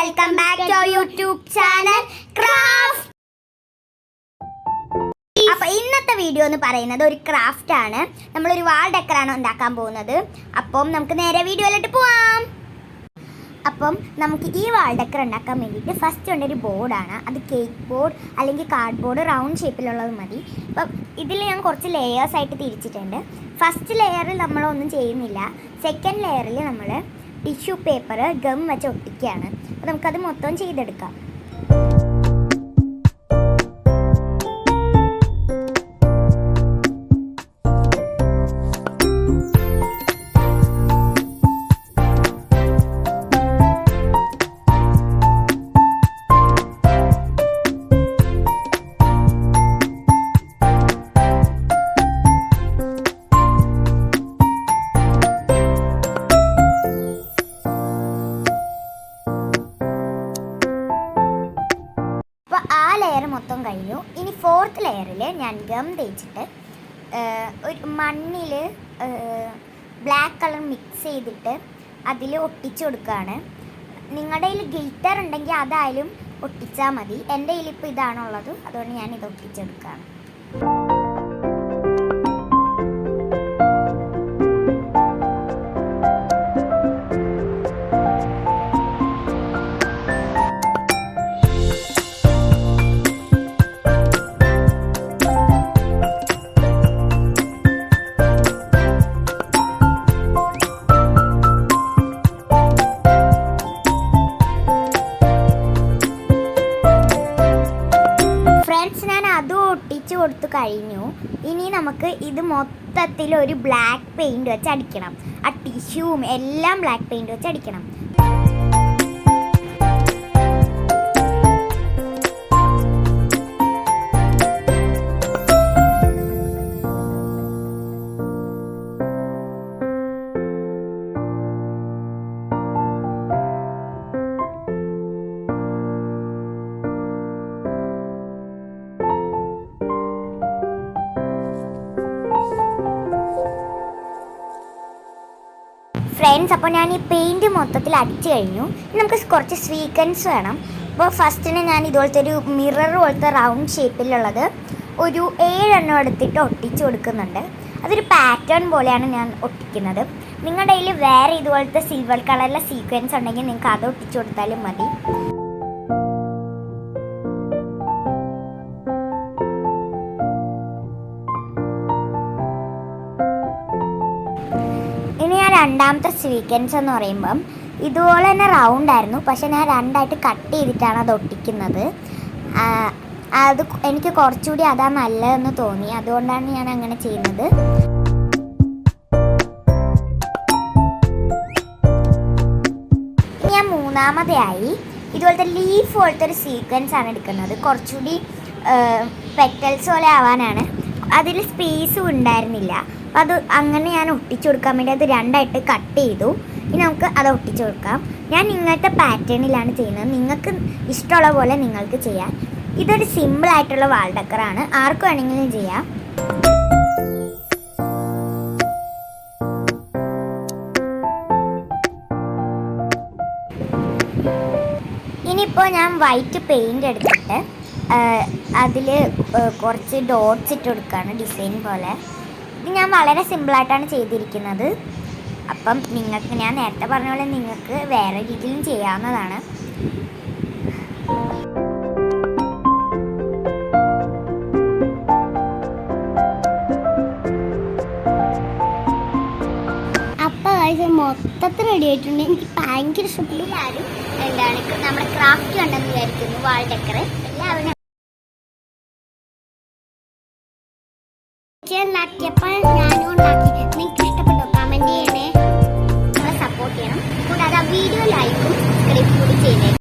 Welcome back to YouTube channel craft. അപ്പോൾ ഇന്നത്തെ video എന്ന് പറയുന്നത് ഒരു ക്രാഫ്റ്റ് ആണ്. നമ്മളൊരു വാൾ ഡെക്കറാണ് ഉണ്ടാക്കാൻ പോകുന്നത്. അപ്പം നമുക്ക് നേരെ വീഡിയോയിലോട്ട് പോവാം. അപ്പം നമുക്ക് ഈ വാൾ ഡെക്കർ ഉണ്ടാക്കാൻ വേണ്ടിയിട്ട് ഫസ്റ്റ് ഉണ്ടൊരു ബോർഡാണ്. അത് കേക്ക് ബോർഡ് അല്ലെങ്കിൽ കാർഡ് ബോർഡ് റൗണ്ട് ഷേപ്പിലുള്ളത് മതി. അപ്പം ഇതിൽ ഞാൻ കുറച്ച് ലെയേഴ്സ് ആയിട്ട് തിരിച്ചിട്ടുണ്ട്. ഫസ്റ്റ് ലെയറിൽ നമ്മളൊന്നും ചെയ്യുന്നില്ല. സെക്കൻഡ് ലെയറിൽ നമ്മൾ ടിഷ്യൂ പേപ്പർ ഗം വെച്ച് ഒട്ടിക്കുകയാണ്. അപ്പോൾ നമുക്കത് മൊത്തം ചെയ്തെടുക്കാം. ആ ലെയർ മൊത്തം കഴിഞ്ഞു. ഇനി ഫോർത്ത് ലെയറിൽ ഞാൻ ഗം തേച്ചിട്ട് ഒരു മണ്ണിൽ ബ്ലാക്ക് കളർ മിക്സ് ചെയ്തിട്ട് അതിൽ ഒട്ടിച്ചു കൊടുക്കുകയാണ്. നിങ്ങളുടെ കയ്യിൽ ഗ്ലിറ്റർ ഉണ്ടെങ്കിൽ അതായാലും ഒട്ടിച്ചാൽ മതി. എൻ്റെ കയ്യിൽ ഇപ്പോൾ ഇതാണുള്ളത്, അതുകൊണ്ട് ഞാൻ ഇത് ഒട്ടിച്ചെടുക്കുകയാണ്. ഞാൻ അതും ഒട്ടിച്ചു കൊടുത്തു കഴിഞ്ഞു. ഇനി നമുക്ക് ഇത് മൊത്തത്തിൽ ഒരു ബ്ലാക്ക് പെയിൻറ് വെച്ച് അടിക്കണം. ആ ടിഷ്യൂവും എല്ലാം ബ്ലാക്ക് പെയിൻറ് വെച്ച് അടിക്കണം. ഫ്രണ്ട്സ്, അപ്പോൾ ഞാൻ ഈ പെയിൻറ്റ് മൊത്തത്തിൽ അടിച്ചു കഴിഞ്ഞു. നമുക്ക് കുറച്ച് സ്വീക്കൻസ് വേണം. അപ്പോൾ ഫസ്റ്റിന് ഞാൻ ഇതുപോലത്തെ ഒരു മിറർ പോലത്തെ റൗണ്ട് ഷേപ്പിലുള്ളത് ഒരു 7 എണ്ണം എടുത്തിട്ട് ഒട്ടിച്ചു കൊടുക്കുന്നുണ്ട്. അതൊരു പാറ്റേൺ പോലെയാണ് ഞാൻ ഒട്ടിക്കുന്നത്. നിങ്ങളുടെ കയ്യിൽ വേറെ ഇതുപോലത്തെ സിൽവർ കളറിലെ സീക്വൻസ് ഉണ്ടെങ്കിൽ നിങ്ങൾക്ക് അത് ഒട്ടിച്ചു കൊടുത്താലും മതി. ഇനി ഞാൻ രണ്ടാമത്തെ സ്വീക്കൻസ് എന്ന് പറയുമ്പം ഇതുപോലെ തന്നെ റൗണ്ട് ആയിരുന്നു, പക്ഷെ ഞാൻ രണ്ടായിട്ട് കട്ട് ചെയ്തിട്ടാണ് അത് ഒട്ടിക്കുന്നത്. അത് എനിക്ക് കുറച്ചുകൂടി അതാ നല്ലതെന്ന് തോന്നി, അതുകൊണ്ടാണ് ഞാൻ അങ്ങനെ ചെയ്യുന്നത്. ഞാൻ മൂന്നാമതായി ഇതുപോലത്തെ ലീഫ് പോലത്തെ ഒരു സീക്വൻസ് ആണ് എടുക്കുന്നത്. കുറച്ചുകൂടി പെറ്റൽസ് പോലെ ആവാനാണ്. അതിൽ സ്പേസും ഉണ്ടായിരുന്നില്ല. അപ്പം അത് അങ്ങനെ ഞാൻ ഒട്ടിച്ചു കൊടുക്കാൻ വേണ്ടി അത് രണ്ടായിട്ട് കട്ട് ചെയ്തു. ഇനി നമുക്ക് അത് ഒട്ടിച്ചു കൊടുക്കാം. ഞാൻ ഇങ്ങനത്തെ പാറ്റേണിലാണ് ചെയ്യുന്നത്. നിങ്ങൾക്ക് ഇഷ്ടമുള്ള പോലെ നിങ്ങൾക്ക് ചെയ്യാം. ഇതൊരു സിമ്പിളായിട്ടുള്ള വാൾ ഡെക്കറാണ്, ആർക്ക് വേണമെങ്കിലും ചെയ്യാം. ഇനിയിപ്പോൾ ഞാൻ വൈറ്റ് പെയിൻ്റ് എടുത്തിട്ട് അതിൽ കുറച്ച് ഡോട്ട്സ് ഇട്ട് കൊടുക്കുകയാണ്, ഡിസൈൻ പോലെ. ഇത് ഞാൻ വളരെ സിമ്പിളായിട്ടാണ് ചെയ്തിരിക്കുന്നത്. അപ്പം നിങ്ങൾക്ക്, ഞാൻ നേരത്തെ പറഞ്ഞ പോലെ നിങ്ങൾക്ക് വേറെ രീതിയിലും ചെയ്യാവുന്നതാണ്. അപ്പോൾ മൊത്തത്തിൽ റെഡി ആയിട്ടുണ്ട്. എനിക്ക് ഭയങ്കര ഇഷ്ടപ്പെട്ടു. എല്ലാവരും എന്താണ് നമ്മുടെ ക്രാഫ്റ്റ് കണ്ടെന്ന് വിചാരിക്കുന്നു. വാൾ ഡെക്കർ എല്ലാവരും ഉണ്ടാക്കിയപ്പോൾ ഞാനും ഉണ്ടാക്കി. നിങ്ങൾക്ക് ഇഷ്ടപ്പെട്ടോ? കമൻറ്റ് ചെയ്യണേ, നമ്മളെ സപ്പോർട്ട് ചെയ്യണം. കൂടാതെ ആ വീഡിയോ ലൈക്കും സബ്സ്ക്രൈബ് കൂടി ചെയ്തേ.